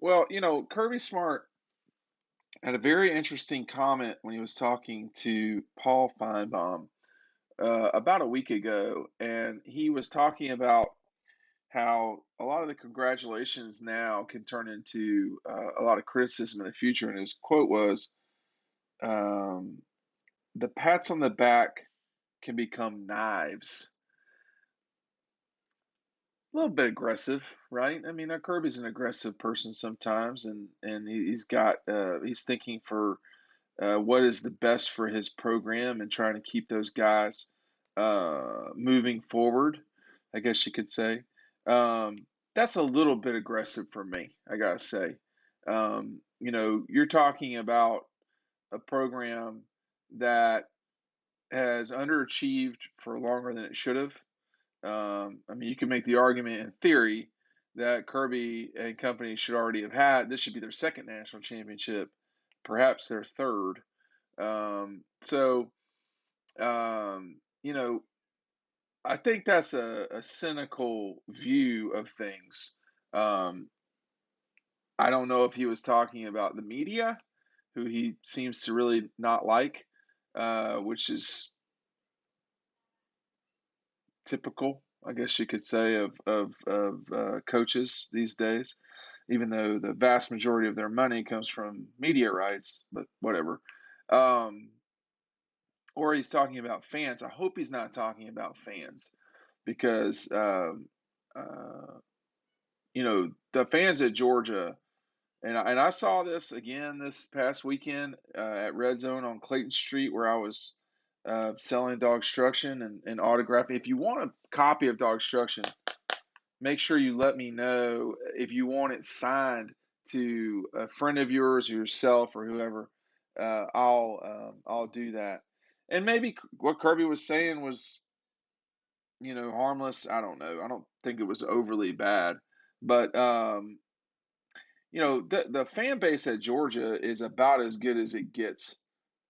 Well, Kirby Smart had a very interesting comment when he was talking to Paul Feinbaum about a week ago, and he was talking about how a lot of the congratulations now can turn into a lot of criticism in the future. And his quote was, um, "The pats on the back can become knives." A little bit aggressive, right? I mean, Kirby's an aggressive person sometimes, and he's thinking for what is the best for his program and trying to keep those guys moving forward, I guess you could say. Um, that's a little bit aggressive for me, I gotta say. You're talking about a program that has underachieved for longer than it should have. I mean, you can make the argument in theory that Kirby and company should already have had. This should be their second national championship, perhaps their third. So, um, you know, I think that's a cynical view of things. Um, I don't know if he was talking about the media, who he seems to really not like, which is typical, I guess you could say, of coaches these days, even though the vast majority of their money comes from media rights, but whatever. Um, or he's talking about fans. I hope he's not talking about fans because uh, the fans at Georgia, and I saw this again this past weekend at Red Zone on Clayton Street where I was selling DAWGSTRUCTION and autographing. If you want a copy of DAWGSTRUCTION, make sure you let me know if you want it signed to a friend of yours or yourself or whoever. I'll do that. And maybe what Kirby was saying was harmless. I don't know. I don't think it was overly bad, but the fan base at Georgia is about as good as it gets.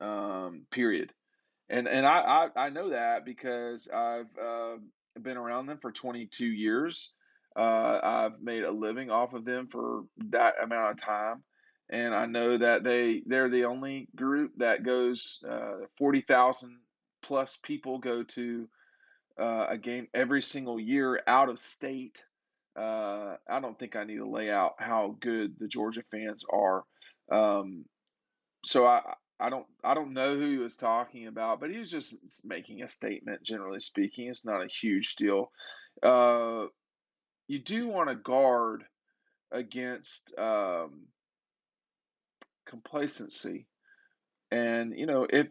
Period. And I know that because I've been around them for 22 years. I've made a living off of them for that amount of time, and I know that they're the only group that goes 40,000 plus people go to a game every single year out of state. I don't think I need to lay out how good the Georgia fans are. Um, so I don't know who he was talking about, but he was just making a statement. Generally speaking, it's not a huge deal. Uh, you do want to guard against complacency, and if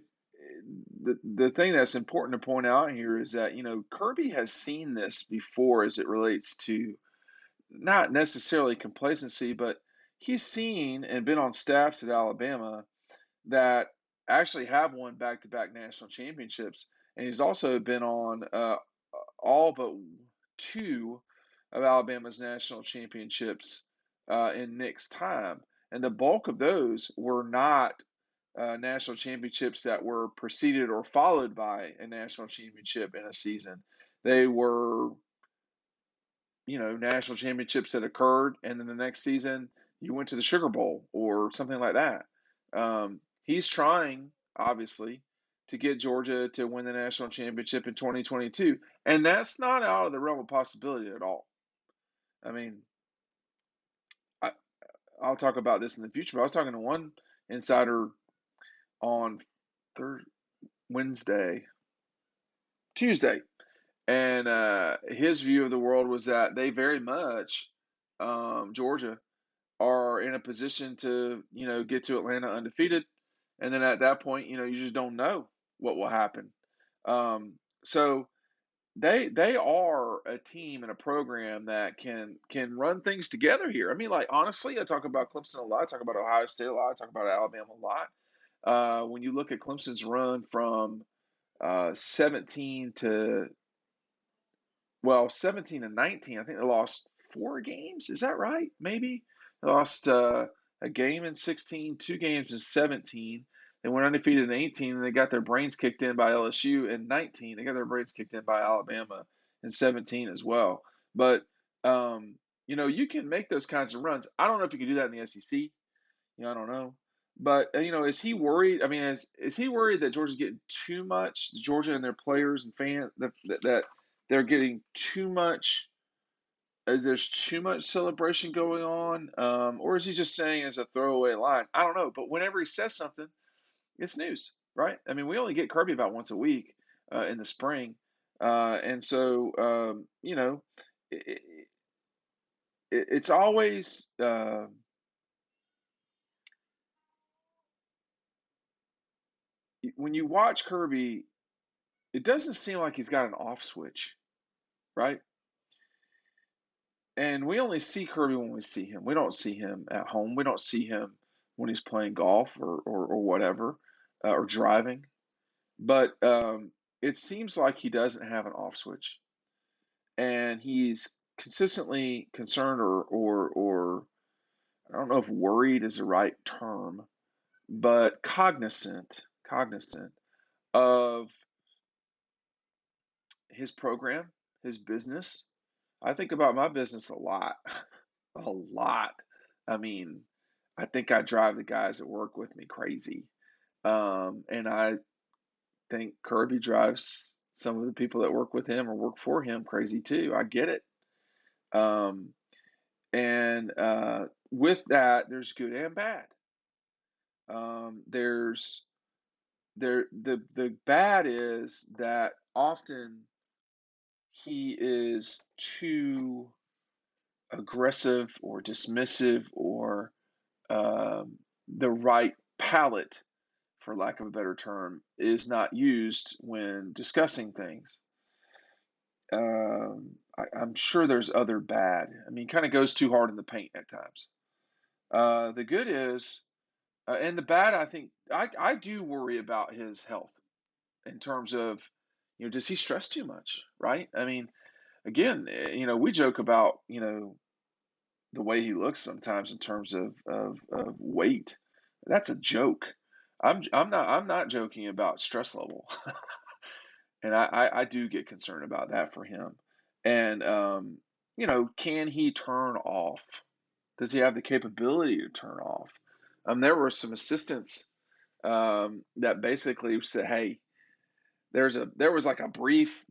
the thing that's important to point out here is that Kirby has seen this before as it relates to not necessarily complacency, but he's seen and been on staffs at Alabama that actually have won back-to-back national championships, and he's also been on all but two of Alabama's national championships in Nick's time, and the bulk of those were not national championships that were preceded or followed by a national championship in a season. They were, national championships that occurred, and then the next season you went to the Sugar Bowl or something like that. He's trying, obviously, to get Georgia to win the national championship in 2022, and that's not out of the realm of possibility at all. I mean, I, I'll talk about this in the future, but I was talking to one insider on third Wednesday, Tuesday, and his view of the world was that they very much, Georgia, are in a position to, get to Atlanta undefeated. And then at that point, you just don't know what will happen. So they are a team and a program that can run things together here. I mean, like honestly, I talk about Clemson a lot, I talk about Ohio State a lot, I talk about Alabama a lot. When you look at Clemson's run from 17 to 17 and 19, I think they lost four games. Is that right? Maybe they lost a game in 16, two games in 17. They went undefeated in 18, and they got their brains kicked in by LSU in 19. They got their brains kicked in by Alabama in 17 as well. But um, you can make those kinds of runs. I don't know if you can do that in the SEC. I don't know. But is he worried? I mean, is he worried that Georgia's getting too much? Georgia and their players and fans that they're getting too much. Is there's too much celebration going on, or is he just saying as a throwaway line? I don't know. But whenever he says something, it's news, right? I mean, we only get Kirby about once a week in the spring, and so it, it's always when you watch Kirby, it doesn't seem like he's got an off switch, right? And we only see Kirby when we see him. We don't see him at home. We don't see him when he's playing golf or whatever, or driving. But it seems like he doesn't have an off switch, and he's consistently concerned or I don't know if worried is the right term, but cognizant of his program, his business. I think about my business a lot, a lot. I mean, I think I drive the guys that work with me crazy. And I think Kirby drives some of the people that work with him or work for him crazy too. I get it. Um, and with that, there's good and bad. There's the bad is that often he is too aggressive or dismissive or the right palette, for lack of a better term, is not used when discussing things. I'm sure there's other bad. I mean, kind of goes too hard in the paint at times. The good is, and the bad, I think, I do worry about his health in terms of, does he stress too much, right? I mean, again, we joke about, the way he looks sometimes in terms of weight. That's a joke. I'm not joking about stress level, and I do get concerned about that for him. And can he turn off? Does he have the capability to turn off? There were some assistants that basically said, "Hey, there was like a brief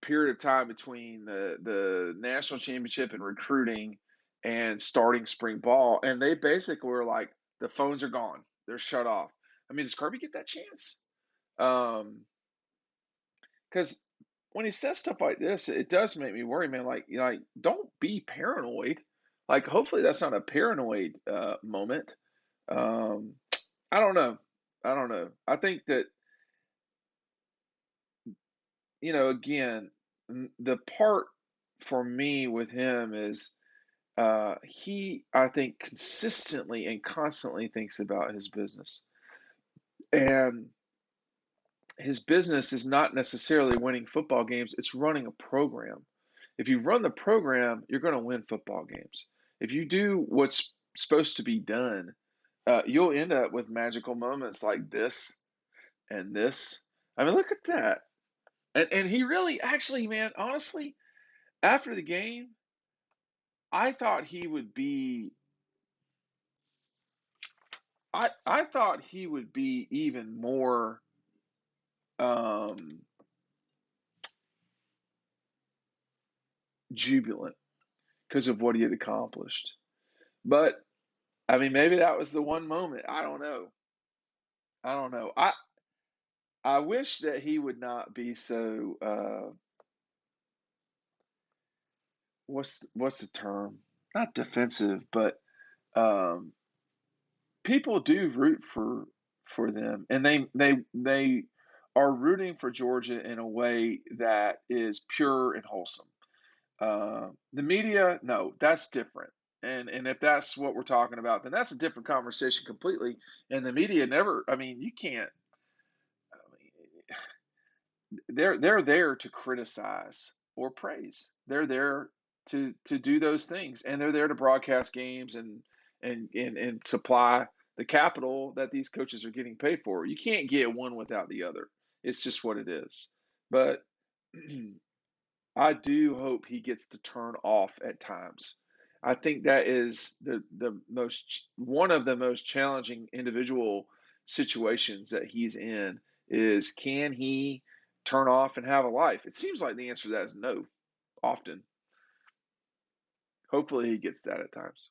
period of time between the national championship and recruiting and starting spring ball, and they basically were like, the phones are gone, they're shut off." I mean, does Kirby get that chance? Because when he says stuff like this, it does make me worry, man. Like, don't be paranoid. Like, hopefully that's not a paranoid moment. Um, I don't know. I don't know. I think that again, the part for me with him is he, I think, consistently and constantly thinks about his business. And his business is not necessarily winning football games, it's running a program. If you run the program, you're going to win football games. If you do what's supposed to be done, you'll end up with magical moments like this and this. I mean, look at that. And he really, actually, man, honestly, after the game, I thought he would be I thought he would be even more um, jubilant because of what he had accomplished. But I mean, maybe that was the one moment. I don't know. I don't know. I wish that he would not be so. What's the term? Not defensive, but um, people do root for them, and they are rooting for Georgia in a way that is pure and wholesome. The media, no, that's different. And if that's what we're talking about, then that's a different conversation completely. And the media never, I mean, you can't. I mean, they're there to criticize or praise. They're there to do those things, and they're there to broadcast games and supply the capital that these coaches are getting paid for. You can't get one without the other. It's just what it is. But I do hope he gets to turn off at times. I think that is one of the most challenging individual situations that he's in is, can he turn off and have a life? It seems like the answer to that is no, often. Hopefully he gets that at times.